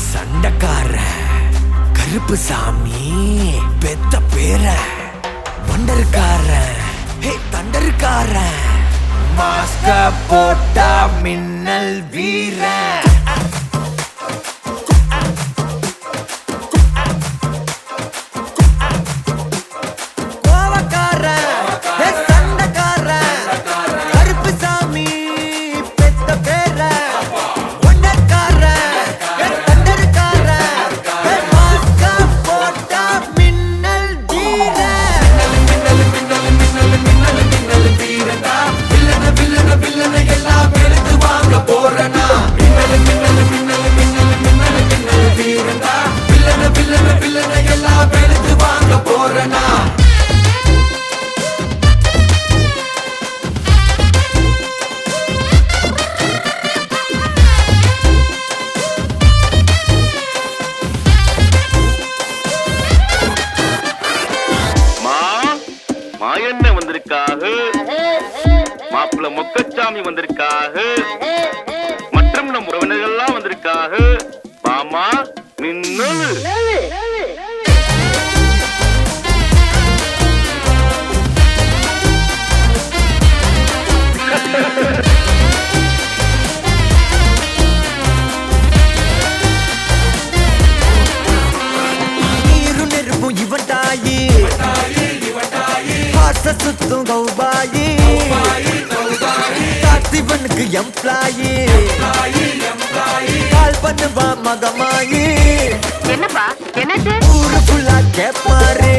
சண்டக்கார கருப்பு சாமி பெத்த பேர வண்டருக்கார தண்டருக்கார மாஸ்க போட்டா மின்னல் வீர மாயண்ண வந்திருக்காக, மாப்பிள்ள மொக்கச்சாமி வந்திருக்காக, மற்றும் நம் உறவினர்கள்லாம் வந்திருக்காக. மாமா மின்னல் சுத்தும் கௌபாயி காத்திவனுக்கு எம்ப்ளாயி கால் பண்ணுவா மகமாயி என்னப்பா என்ன ஊரு ஃபுல்லா கேப்பாரு